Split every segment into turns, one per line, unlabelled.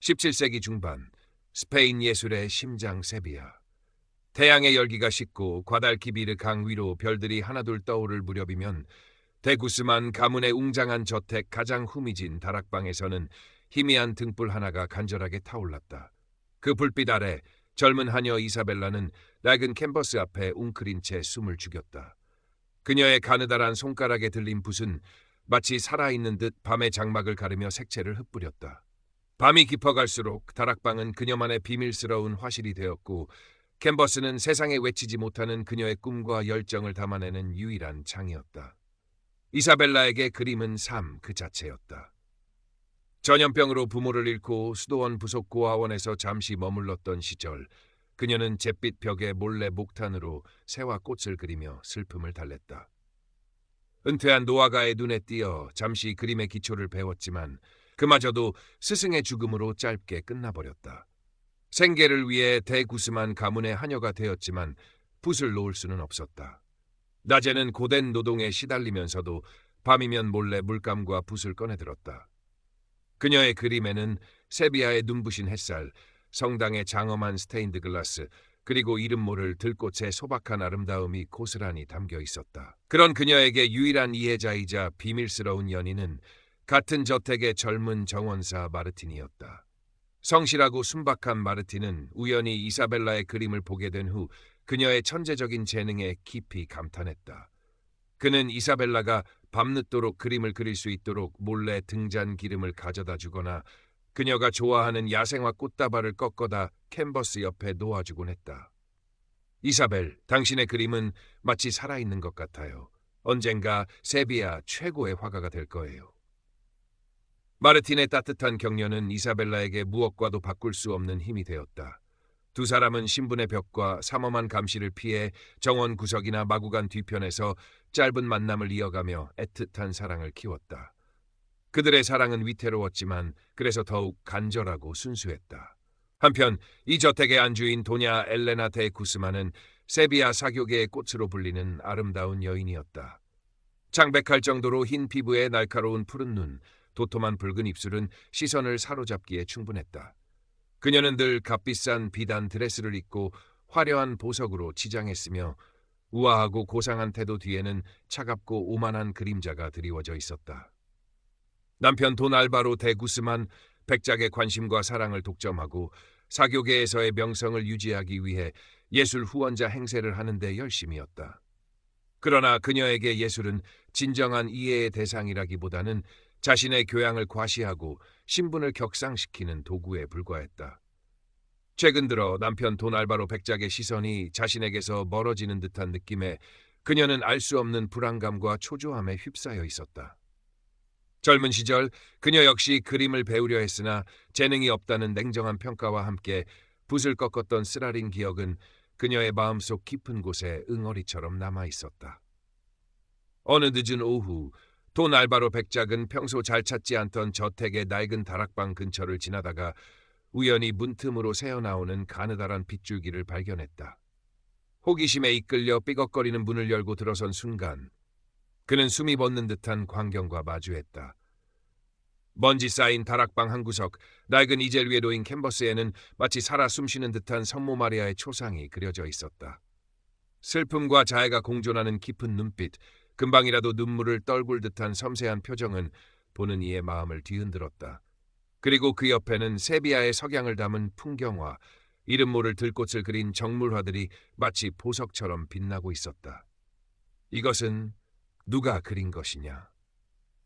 17세기 중반 스페인 예술의 심장 세비야. 태양의 열기가 식고 과달키비르 강 위로 별들이 하나둘 떠오를 무렵이면 대구스만 가문의 웅장한 저택 가장 후미진 다락방에서는 희미한 등불 하나가 간절하게 타올랐다. 그 불빛 아래 젊은 하녀 이사벨라는 낡은 캔버스 앞에 웅크린 채 숨을 죽였다. 그녀의 가느다란 손가락에 들린 붓은 마치 살아있는 듯 밤의 장막을 가르며 색채를 흩뿌렸다. 밤이 깊어갈수록 다락방은 그녀만의 비밀스러운 화실이 되었고 캔버스는 세상에 외치지 못하는 그녀의 꿈과 열정을 담아내는 유일한 창이었다. 이사벨라에게 그림은 삶 그 자체였다. 전염병으로 부모를 잃고 수도원 부속 고아원에서 잠시 머물렀던 시절, 그녀는 잿빛 벽에 몰래 목탄으로 새와 꽃을 그리며 슬픔을 달랬다. 은퇴한 노아가의 눈에 띄어 잠시 그림의 기초를 배웠지만 그마저도 스승의 죽음으로 짧게 끝나버렸다. 생계를 위해 대구스만 가문의 하녀가 되었지만 붓을 놓을 수는 없었다. 낮에는 고된 노동에 시달리면서도 밤이면 몰래 물감과 붓을 꺼내들었다. 그녀의 그림에는 세비야의 눈부신 햇살, 성당의 장엄한 스테인드 글라스, 그리고 이름 모를 들꽃의 소박한 아름다움이 고스란히 담겨 있었다. 그런 그녀에게 유일한 이해자이자 비밀스러운 연인은 같은 저택의 젊은 정원사 마르틴이었다. 성실하고 순박한 마르틴은 우연히 이사벨라의 그림을 보게 된 후 그녀의 천재적인 재능에 깊이 감탄했다. 그는 이사벨라가 밤늦도록 그림을 그릴 수 있도록 몰래 등잔 기름을 가져다 주거나 그녀가 좋아하는 야생화 꽃다발을 꺾어다 캔버스 옆에 놓아주곤 했다. 이사벨, 당신의 그림은 마치 살아있는 것 같아요. 언젠가 세비야 최고의 화가가 될 거예요. 마르틴의 따뜻한 격려는 이사벨라에게 무엇과도 바꿀 수 없는 힘이 되었다. 두 사람은 신분의 벽과 삼엄한 감시를 피해 정원 구석이나 마구간 뒤편에서 짧은 만남을 이어가며 애틋한 사랑을 키웠다. 그들의 사랑은 위태로웠지만 그래서 더욱 간절하고 순수했다. 한편 이 저택의 안주인 도냐 엘레나 데 구스만은 세비야 사교계의 꽃으로 불리는 아름다운 여인이었다. 창백할 정도로 흰 피부에 날카로운 푸른 눈, 도톰한 붉은 입술은 시선을 사로잡기에 충분했다. 그녀는 늘 값비싼 비단 드레스를 입고 화려한 보석으로 치장했으며 우아하고 고상한 태도 뒤에는 차갑고 오만한 그림자가 드리워져 있었다. 남편 돈 알바로 데 구스만 백작의 관심과 사랑을 독점하고 사교계에서의 명성을 유지하기 위해 예술 후원자 행세를 하는데 열심이었다. 그러나 그녀에게 예술은 진정한 이해의 대상이라기보다는 자신의 교양을 과시하고 신분을 격상시키는 도구에 불과했다. 최근 들어 남편 돈 알바로 백작의 시선이 자신에게서 멀어지는 듯한 느낌에 그녀는 알 수 없는 불안감과 초조함에 휩싸여 있었다. 젊은 시절 그녀 역시 그림을 배우려 했으나 재능이 없다는 냉정한 평가와 함께 붓을 꺾었던 쓰라린 기억은 그녀의 마음속 깊은 곳에 응어리처럼 남아 있었다. 어느 늦은 오후 돈 알바로 백작은 평소 잘 찾지 않던 저택의 낡은 다락방 근처를 지나다가 우연히 문틈으로 새어나오는 가느다란 빗줄기를 발견했다. 호기심에 이끌려 삐걱거리는 문을 열고 들어선 순간 그는 숨이 멎는 듯한 광경과 마주했다. 먼지 쌓인 다락방 한 구석, 낡은 이젤 위에 놓인 캔버스에는 마치 살아 숨쉬는 듯한 성모 마리아의 초상이 그려져 있었다. 슬픔과 자애가 공존하는 깊은 눈빛, 금방이라도 눈물을 떨굴 듯한 섬세한 표정은 보는 이의 마음을 뒤흔들었다. 그리고 그 옆에는 세비야의 석양을 담은 풍경화, 이름 모를 들꽃을 그린 정물화들이 마치 보석처럼 빛나고 있었다. 이것은 누가 그린 것이냐?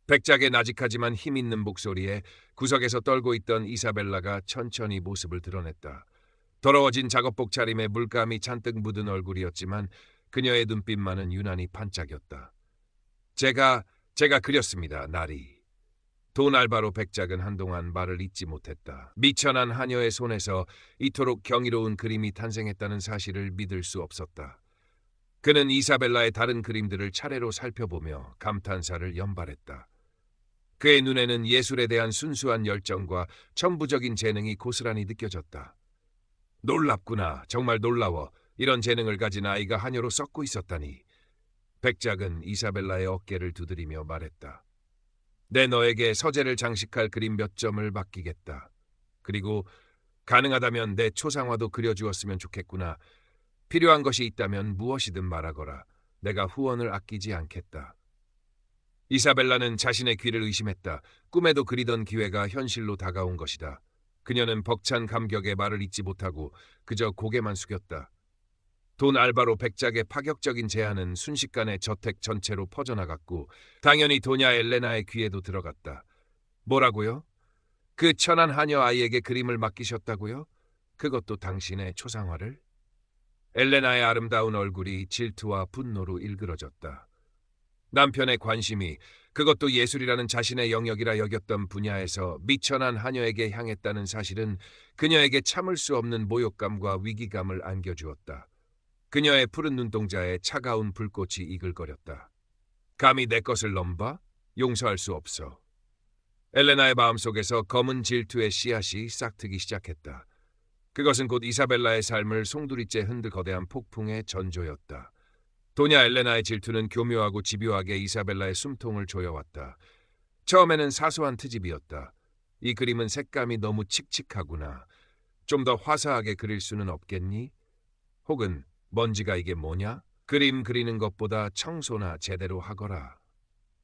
백작의 나직하지만 힘있는 목소리에 구석에서 떨고 있던 이사벨라가 천천히 모습을 드러냈다. 더러워진 작업복 차림에 물감이 잔뜩 묻은 얼굴이었지만 그녀의 눈빛만은 유난히 반짝였다. 제가 그렸습니다, 나리. 돈 알바로 백작은 한동안 말을 잇지 못했다. 미천한 하녀의 손에서 이토록 경이로운 그림이 탄생했다는 사실을 믿을 수 없었다. 그는 이사벨라의 다른 그림들을 차례로 살펴보며 감탄사를 연발했다. 그의 눈에는 예술에 대한 순수한 열정과 천부적인 재능이 고스란히 느껴졌다. 놀랍구나, 정말 놀라워. 이런 재능을 가진 아이가 하녀로 썩고 있었다니. 백작은 이사벨라의 어깨를 두드리며 말했다. 내 너에게 서재를 장식할 그림 몇 점을 맡기겠다. 그리고 가능하다면 내 초상화도 그려주었으면 좋겠구나. 필요한 것이 있다면 무엇이든 말하거라. 내가 후원을 아끼지 않겠다. 이사벨라는 자신의 귀를 의심했다. 꿈에도 그리던 기회가 현실로 다가온 것이다. 그녀는 벅찬 감격에 말을 잇지 못하고 그저 고개만 숙였다. 돈 알바로 백작의 파격적인 제안은 순식간에 저택 전체로 퍼져나갔고 당연히 도냐 엘레나의 귀에도 들어갔다. 뭐라고요? 그 천한 하녀 아이에게 그림을 맡기셨다고요? 그것도 당신의 초상화를? 엘레나의 아름다운 얼굴이 질투와 분노로 일그러졌다. 남편의 관심이, 그것도 예술이라는 자신의 영역이라 여겼던 분야에서 미천한 하녀에게 향했다는 사실은 그녀에게 참을 수 없는 모욕감과 위기감을 안겨주었다. 그녀의 푸른 눈동자에 차가운 불꽃이 이글거렸다. 감히 내 것을 넘봐? 용서할 수 없어. 엘레나의 마음속에서 검은 질투의 씨앗이 싹트기 시작했다. 그것은 곧 이사벨라의 삶을 송두리째 흔들 거대한 폭풍의 전조였다. 도냐 엘레나의 질투는 교묘하고 집요하게 이사벨라의 숨통을 조여왔다. 처음에는 사소한 트집이었다. 이 그림은 색감이 너무 칙칙하구나. 좀 더 화사하게 그릴 수는 없겠니? 혹은 먼지가 이게 뭐냐? 그림 그리는 것보다 청소나 제대로 하거라.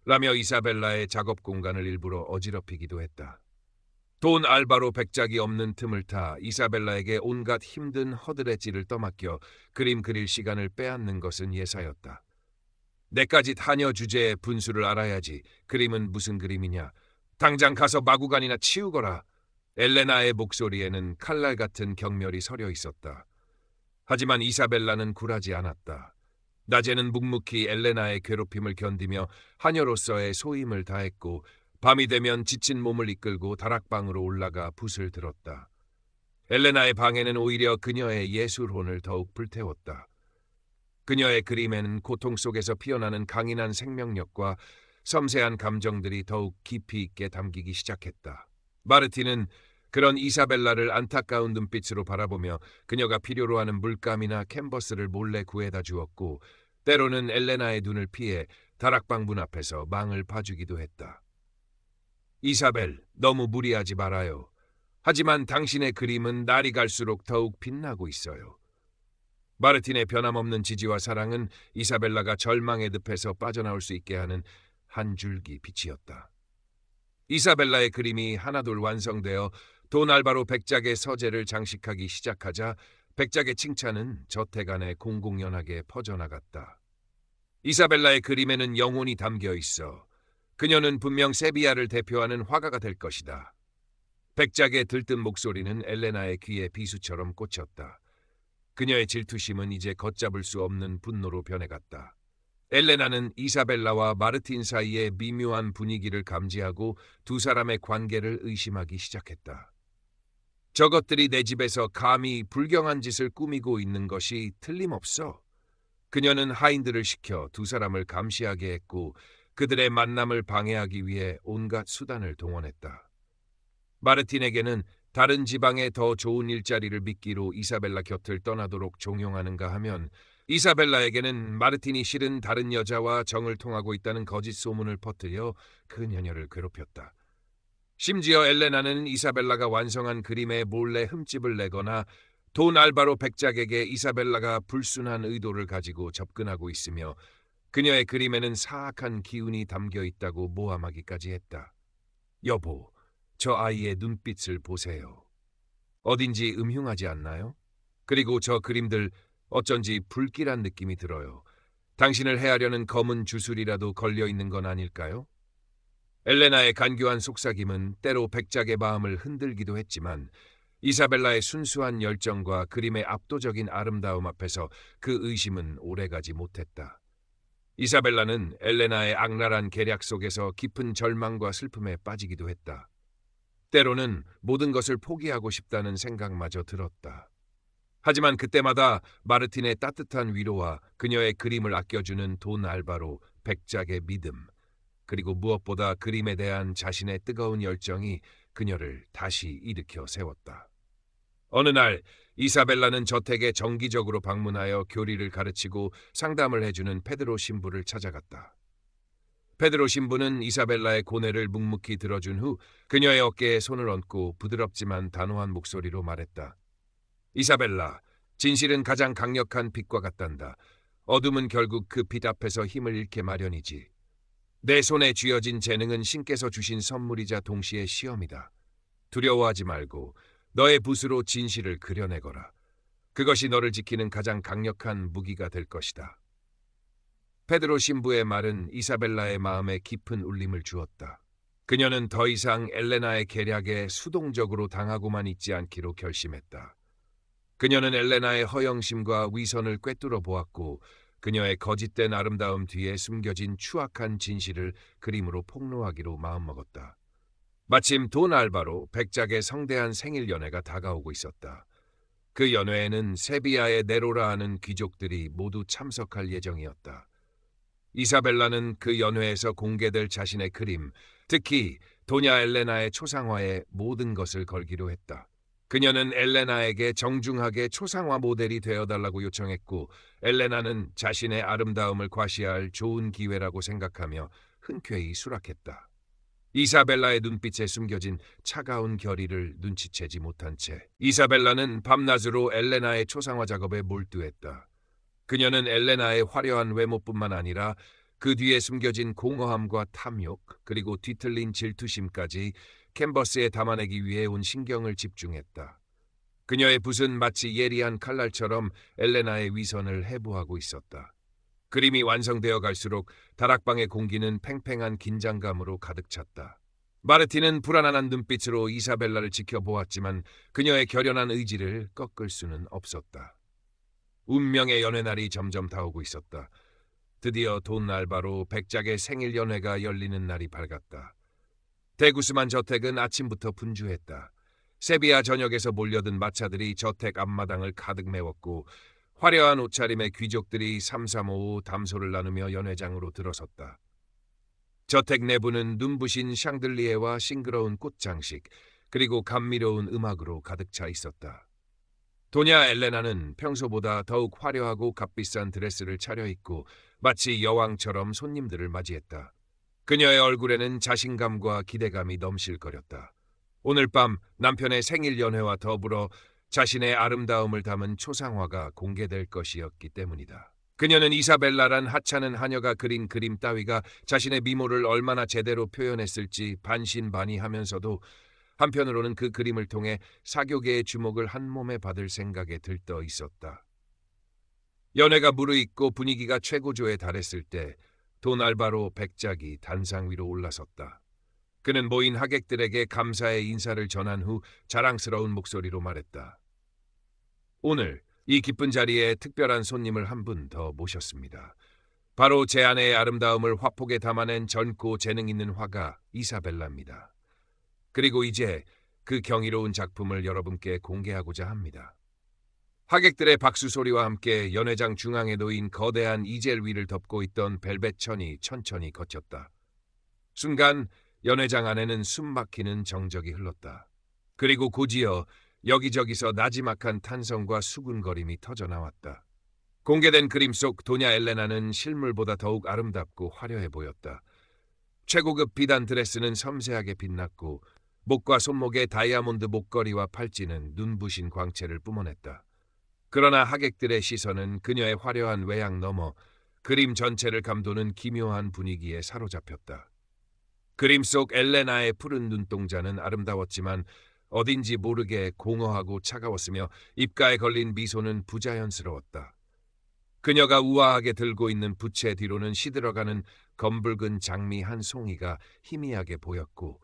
라며 이사벨라의 작업 공간을 일부러 어지럽히기도 했다. 돈 알바로 백작이 없는 틈을 타 이사벨라에게 온갖 힘든 허드렛질을 떠맡겨 그림 그릴 시간을 빼앗는 것은 예사였다. 내까지 하녀 주제의 분수를 알아야지. 그림은 무슨 그림이냐. 당장 가서 마구간이나 치우거라. 엘레나의 목소리에는 칼날 같은 경멸이 서려 있었다. 하지만 이사벨라는 굴하지 않았다. 낮에는 묵묵히 엘레나의 괴롭힘을 견디며 하녀로서의 소임을 다했고 밤이 되면 지친 몸을 이끌고 다락방으로 올라가 붓을 들었다. 엘레나의 방에는 오히려 그녀의 예술혼을 더욱 불태웠다. 그녀의 그림에는 고통 속에서 피어나는 강인한 생명력과 섬세한 감정들이 더욱 깊이 있게 담기기 시작했다. 마르티는 그런 이사벨라를 안타까운 눈빛으로 바라보며 그녀가 필요로 하는 물감이나 캔버스를 몰래 구해다 주었고 때로는 엘레나의 눈을 피해 다락방 문 앞에서 망을 봐주기도 했다. 이사벨, 너무 무리하지 말아요. 하지만 당신의 그림은 날이 갈수록 더욱 빛나고 있어요. 마르틴의 변함없는 지지와 사랑은 이사벨라가 절망의 늪에서 빠져나올 수 있게 하는 한 줄기 빛이었다. 이사벨라의 그림이 하나둘 완성되어 돈 알바로 백작의 서재를 장식하기 시작하자 백작의 칭찬은 저택 안에 공공연하게 퍼져나갔다. 이사벨라의 그림에는 영혼이 담겨 있어. 그녀는 분명 세비야를 대표하는 화가가 될 것이다. 백작의 들뜬 목소리는 엘레나의 귀에 비수처럼 꽂혔다. 그녀의 질투심은 이제 걷잡을 수 없는 분노로 변해갔다. 엘레나는 이사벨라와 마르틴 사이의 미묘한 분위기를 감지하고 두 사람의 관계를 의심하기 시작했다. 저것들이 내 집에서 감히 불경한 짓을 꾸미고 있는 것이 틀림없어. 그녀는 하인들을 시켜 두 사람을 감시하게 했고 그들의 만남을 방해하기 위해 온갖 수단을 동원했다. 마르틴에게는 다른 지방에 더 좋은 일자리를 미끼로 이사벨라 곁을 떠나도록 종용하는가 하면 이사벨라에게는 마르틴이 실은 다른 여자와 정을 통하고 있다는 거짓 소문을 퍼뜨려 그녀를 괴롭혔다. 심지어 엘레나는 이사벨라가 완성한 그림에 몰래 흠집을 내거나 돈 알바로 백작에게 이사벨라가 불순한 의도를 가지고 접근하고 있으며 그녀의 그림에는 사악한 기운이 담겨 있다고 모함하기까지 했다. 여보, 저 아이의 눈빛을 보세요. 어딘지 음흉하지 않나요? 그리고 저 그림들 어쩐지 불길한 느낌이 들어요. 당신을 해하려는 검은 주술이라도 걸려있는 건 아닐까요? 엘레나의 간교한 속삭임은 때로 백작의 마음을 흔들기도 했지만 이사벨라의 순수한 열정과 그림의 압도적인 아름다움 앞에서 그 의심은 오래가지 못했다. 이사벨라는 엘레나의 악랄한 계략 속에서 깊은 절망과 슬픔에 빠지기도 했다. 때로는 모든 것을 포기하고 싶다는 생각마저 들었다. 하지만 그때마다 마르틴의 따뜻한 위로와 그녀의 그림을 아껴주는 돈 알바로 백작의 믿음, 그리고 무엇보다 그림에 대한 자신의 뜨거운 열정이 그녀를 다시 일으켜 세웠다. 어느 날 이사벨라는 저택에 정기적으로 방문하여 교리를 가르치고 상담을 해주는 페드로 신부를 찾아갔다. 페드로 신부는 이사벨라의 고뇌를 묵묵히 들어준 후 그녀의 어깨에 손을 얹고 부드럽지만 단호한 목소리로 말했다. 이사벨라, 진실은 가장 강력한 빛과 같단다. 어둠은 결국 그 빛 앞에서 힘을 잃게 마련이지. 내 손에 쥐어진 재능은 신께서 주신 선물이자 동시에 시험이다. 두려워하지 말고 너의 붓으로 진실을 그려내거라. 그것이 너를 지키는 가장 강력한 무기가 될 것이다. 페드로 신부의 말은 이사벨라의 마음에 깊은 울림을 주었다. 그녀는 더 이상 엘레나의 계략에 수동적으로 당하고만 있지 않기로 결심했다. 그녀는 엘레나의 허영심과 위선을 꿰뚫어 보았고 그녀의 거짓된 아름다움 뒤에 숨겨진 추악한 진실을 그림으로 폭로하기로 마음먹었다. 마침 돈 알바로 백작의 성대한 생일 연회가 다가오고 있었다. 그 연회에는 세비야의 네로라 하는 귀족들이 모두 참석할 예정이었다. 이사벨라는 그 연회에서 공개될 자신의 그림, 특히 도냐 엘레나의 초상화에 모든 것을 걸기로 했다. 그녀는 엘레나에게 정중하게 초상화 모델이 되어달라고 요청했고 엘레나는 자신의 아름다움을 과시할 좋은 기회라고 생각하며 흔쾌히 수락했다. 이사벨라의 눈빛에 숨겨진 차가운 결의를 눈치채지 못한 채 이사벨라는 밤낮으로 엘레나의 초상화 작업에 몰두했다. 그녀는 엘레나의 화려한 외모뿐만 아니라 그 뒤에 숨겨진 공허함과 탐욕 그리고 뒤틀린 질투심까지 캔버스에 담아내기 위해 온 신경을 집중했다. 그녀의 붓은 마치 예리한 칼날처럼 엘레나의 위선을 해부하고 있었다. 그림이 완성되어 갈수록 다락방의 공기는 팽팽한 긴장감으로 가득 찼다. 마르티는 불안한 눈빛으로 이사벨라를 지켜보았지만 그녀의 결연한 의지를 꺾을 수는 없었다. 운명의 연회날이 점점 다가오고 있었다. 드디어 돈 알바로 백작의 생일 연회가 열리는 날이 밝았다. 대구스만 저택은 아침부터 분주했다. 세비야 전역에서 몰려든 마차들이 저택 앞마당을 가득 메웠고 화려한 옷차림의 귀족들이 삼삼오오 담소를 나누며 연회장으로 들어섰다. 저택 내부는 눈부신 샹들리에와 싱그러운 꽃장식 그리고 감미로운 음악으로 가득 차 있었다. 도냐 엘레나는 평소보다 더욱 화려하고 값비싼 드레스를 차려입고 마치 여왕처럼 손님들을 맞이했다. 그녀의 얼굴에는 자신감과 기대감이 넘실거렸다. 오늘 밤 남편의 생일 연회와 더불어 자신의 아름다움을 담은 초상화가 공개될 것이었기 때문이다. 그녀는 이사벨라란 하찮은 하녀가 그린 그림 따위가 자신의 미모를 얼마나 제대로 표현했을지 반신반의하면서도 한편으로는 그 그림을 통해 사교계의 주목을 한 몸에 받을 생각에 들떠 있었다. 연회가 무르익고 분위기가 최고조에 달했을 때 돈 알바로 백작이 단상 위로 올라섰다. 그는 모인 하객들에게 감사의 인사를 전한 후 자랑스러운 목소리로 말했다. 오늘 이 기쁜 자리에 특별한 손님을 한 분 더 모셨습니다. 바로 제 아내의 아름다움을 화폭에 담아낸 젊고 재능 있는 화가 이사벨라입니다. 그리고 이제 그 경이로운 작품을 여러분께 공개하고자 합니다. 하객들의 박수 소리와 함께 연회장 중앙에 놓인 거대한 이젤 위를 덮고 있던 벨벳 천이 천천히 걷혔다. 순간 연회장 안에는 숨막히는 정적이 흘렀다. 그리고 곧이어 여기저기서 나지막한 탄성과 수군거림이 터져나왔다. 공개된 그림 속 도냐 엘레나는 실물보다 더욱 아름답고 화려해 보였다. 최고급 비단 드레스는 섬세하게 빛났고 목과 손목의 다이아몬드 목걸이와 팔찌는 눈부신 광채를 뿜어냈다. 그러나 하객들의 시선은 그녀의 화려한 외양 너머 그림 전체를 감도는 기묘한 분위기에 사로잡혔다. 그림 속 엘레나의 푸른 눈동자는 아름다웠지만 어딘지 모르게 공허하고 차가웠으며 입가에 걸린 미소는 부자연스러웠다. 그녀가 우아하게 들고 있는 부채 뒤로는 시들어가는 검붉은 장미 한 송이가 희미하게 보였고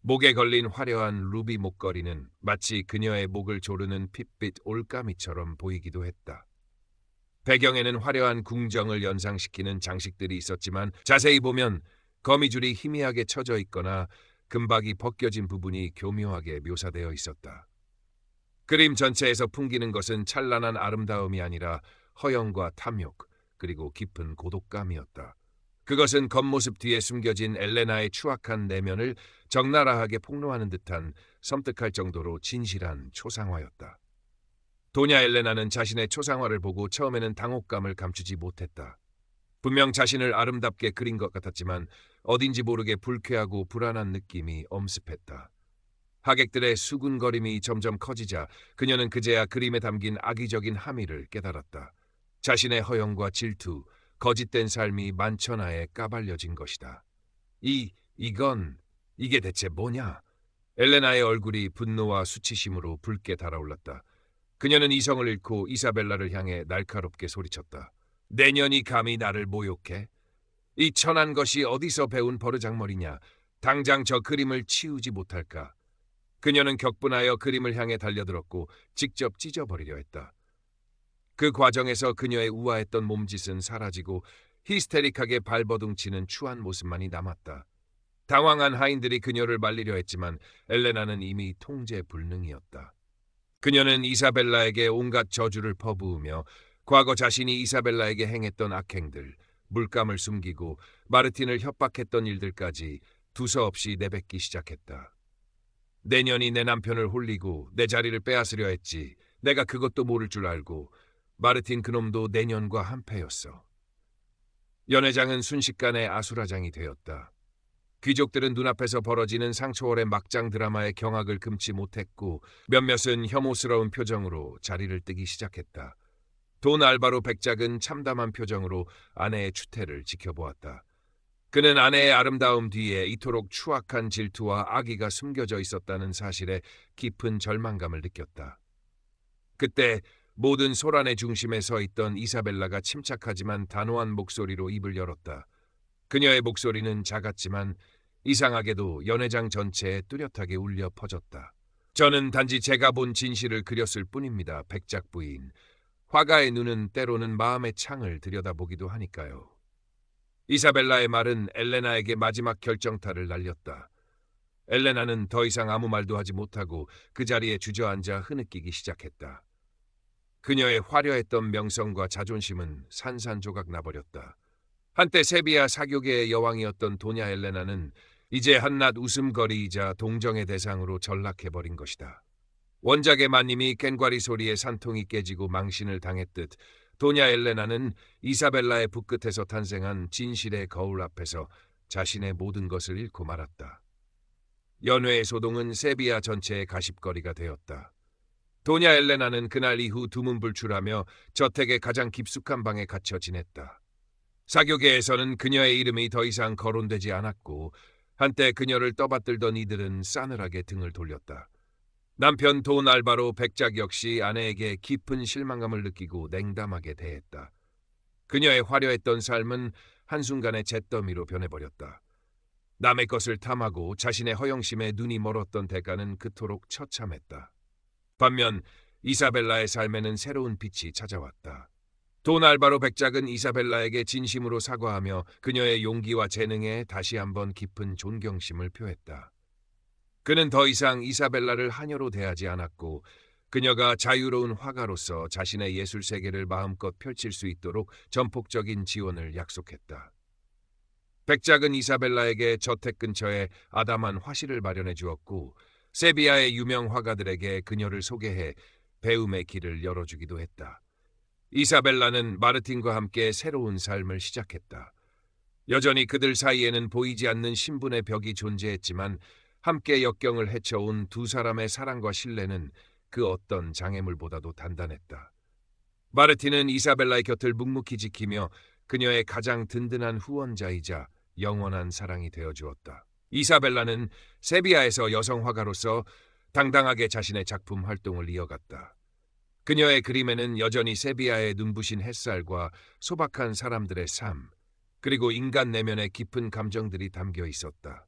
목에 걸린 화려한 루비 목걸이는 마치 그녀의 목을 조르는 핏빛 올가미처럼 보이기도 했다. 배경에는 화려한 궁정을 연상시키는 장식들이 있었지만 자세히 보면 거미줄이 희미하게 쳐져 있거나 금박이 벗겨진 부분이 교묘하게 묘사되어 있었다. 그림 전체에서 풍기는 것은 찬란한 아름다움이 아니라 허영과 탐욕 그리고 깊은 고독감이었다. 그것은 겉모습 뒤에 숨겨진 엘레나의 추악한 내면을 적나라하게 폭로하는 듯한 섬뜩할 정도로 진실한 초상화였다. 도냐 엘레나는 자신의 초상화를 보고 처음에는 당혹감을 감추지 못했다. 분명 자신을 아름답게 그린 것 같았지만 어딘지 모르게 불쾌하고 불안한 느낌이 엄습했다. 하객들의 수군거림이 점점 커지자 그녀는 그제야 그림에 담긴 악의적인 함의를 깨달았다. 자신의 허영과 질투, 거짓된 삶이 만천하에 까발려진 것이다. 이게 대체 뭐냐? 엘레나의 얼굴이 분노와 수치심으로 붉게 달아올랐다. 그녀는 이성을 잃고 이사벨라를 향해 날카롭게 소리쳤다. 내년이 감히 나를 모욕해? 이 천한 것이 어디서 배운 버르장머리냐? 당장 저 그림을 치우지 못할까? 그녀는 격분하여 그림을 향해 달려들었고 직접 찢어버리려 했다. 그 과정에서 그녀의 우아했던 몸짓은 사라지고 히스테릭하게 발버둥치는 추한 모습만이 남았다. 당황한 하인들이 그녀를 말리려 했지만 엘레나는 이미 통제불능이었다. 그녀는 이사벨라에게 온갖 저주를 퍼부으며 과거 자신이 이사벨라에게 행했던 악행들, 물감을 숨기고 마르틴을 협박했던 일들까지 두서없이 내뱉기 시작했다. 내년이 내 남편을 홀리고 내 자리를 빼앗으려 했지. 내가 그것도 모를 줄 알고 마르틴 그놈도 내년과 한패였어. 연회장은 순식간에 아수라장이 되었다. 귀족들은 눈앞에서 벌어지는 상초월의 막장 드라마의 경악을 금치 못했고 몇몇은 혐오스러운 표정으로 자리를 뜨기 시작했다. 돈 알바로 백작은 참담한 표정으로 아내의 추태를 지켜보았다. 그는 아내의 아름다움 뒤에 이토록 추악한 질투와 악의가 숨겨져 있었다는 사실에 깊은 절망감을 느꼈다. 그때 모든 소란의 중심에 서 있던 이사벨라가 침착하지만 단호한 목소리로 입을 열었다. 그녀의 목소리는 작았지만 이상하게도 연회장 전체에 뚜렷하게 울려 퍼졌다. 저는 단지 제가 본 진실을 그렸을 뿐입니다, 백작 부인. 화가의 눈은 때로는 마음의 창을 들여다보기도 하니까요. 이사벨라의 말은 엘레나에게 마지막 결정타를 날렸다. 엘레나는 더 이상 아무 말도 하지 못하고 그 자리에 주저앉아 흐느끼기 시작했다. 그녀의 화려했던 명성과 자존심은 산산조각 나버렸다. 한때 세비야 사교계의 여왕이었던 도냐 엘레나는 이제 한낱 웃음거리이자 동정의 대상으로 전락해버린 것이다. 원작의 마님이 꽹과리 소리에 산통이 깨지고 망신을 당했듯 도냐 엘레나는 이사벨라의 붓끝에서 탄생한 진실의 거울 앞에서 자신의 모든 것을 잃고 말았다. 연회의 소동은 세비야 전체의 가십거리가 되었다. 도냐 엘레나는 그날 이후 두문불출하며 저택의 가장 깊숙한 방에 갇혀 지냈다. 사교계에서는 그녀의 이름이 더 이상 거론되지 않았고 한때 그녀를 떠받들던 이들은 싸늘하게 등을 돌렸다. 남편 돈 알바로 백작 역시 아내에게 깊은 실망감을 느끼고 냉담하게 대했다. 그녀의 화려했던 삶은 한순간에 잿더미로 변해버렸다. 남의 것을 탐하고 자신의 허영심에 눈이 멀었던 대가는 그토록 처참했다. 반면 이사벨라의 삶에는 새로운 빛이 찾아왔다. 돈 알바로 백작은 이사벨라에게 진심으로 사과하며 그녀의 용기와 재능에 다시 한번 깊은 존경심을 표했다. 그는 더 이상 이사벨라를 하녀로 대하지 않았고 그녀가 자유로운 화가로서 자신의 예술 세계를 마음껏 펼칠 수 있도록 전폭적인 지원을 약속했다. 백작은 이사벨라에게 저택 근처에 아담한 화실을 마련해 주었고 세비야의 유명 화가들에게 그녀를 소개해 배움의 길을 열어주기도 했다. 이사벨라는 마르틴과 함께 새로운 삶을 시작했다. 여전히 그들 사이에는 보이지 않는 신분의 벽이 존재했지만 함께 역경을 헤쳐온 두 사람의 사랑과 신뢰는 그 어떤 장애물보다도 단단했다. 마르틴은 이사벨라의 곁을 묵묵히 지키며 그녀의 가장 든든한 후원자이자 영원한 사랑이 되어주었다. 이사벨라는 세비야에서 여성 화가로서 당당하게 자신의 작품 활동을 이어갔다. 그녀의 그림에는 여전히 세비야의 눈부신 햇살과 소박한 사람들의 삶, 그리고 인간 내면의 깊은 감정들이 담겨 있었다.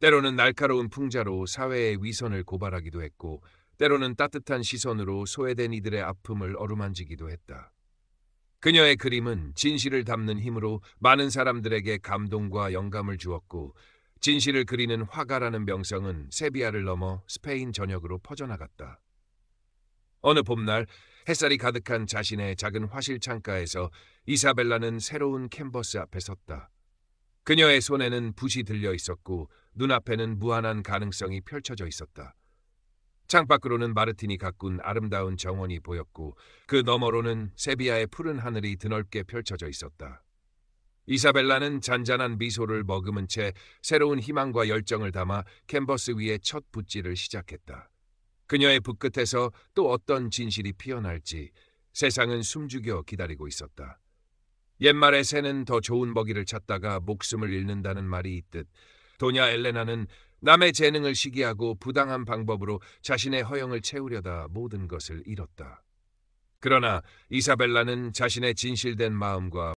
때로는 날카로운 풍자로 사회의 위선을 고발하기도 했고 때로는 따뜻한 시선으로 소외된 이들의 아픔을 어루만지기도 했다. 그녀의 그림은 진실을 담는 힘으로 많은 사람들에게 감동과 영감을 주었고 진실을 그리는 화가라는 명성은 세비야를 넘어 스페인 전역으로 퍼져나갔다. 어느 봄날 햇살이 가득한 자신의 작은 화실 창가에서 이사벨라는 새로운 캔버스 앞에 섰다. 그녀의 손에는 붓이 들려 있었고 눈앞에는 무한한 가능성이 펼쳐져 있었다. 창밖으로는 마르틴이 가꾼 아름다운 정원이 보였고 그 너머로는 세비야의 푸른 하늘이 드넓게 펼쳐져 있었다. 이사벨라는 잔잔한 미소를 머금은 채 새로운 희망과 열정을 담아 캔버스 위에 첫 붓질을 시작했다. 그녀의 붓끝에서 또 어떤 진실이 피어날지 세상은 숨죽여 기다리고 있었다. 옛말에 새는 더 좋은 먹이를 찾다가 목숨을 잃는다는 말이 있듯 도냐 엘레나는 남의 재능을 시기하고 부당한 방법으로 자신의 허영을 채우려다 모든 것을 잃었다. 그러나 이사벨라는 자신의 진실된 마음과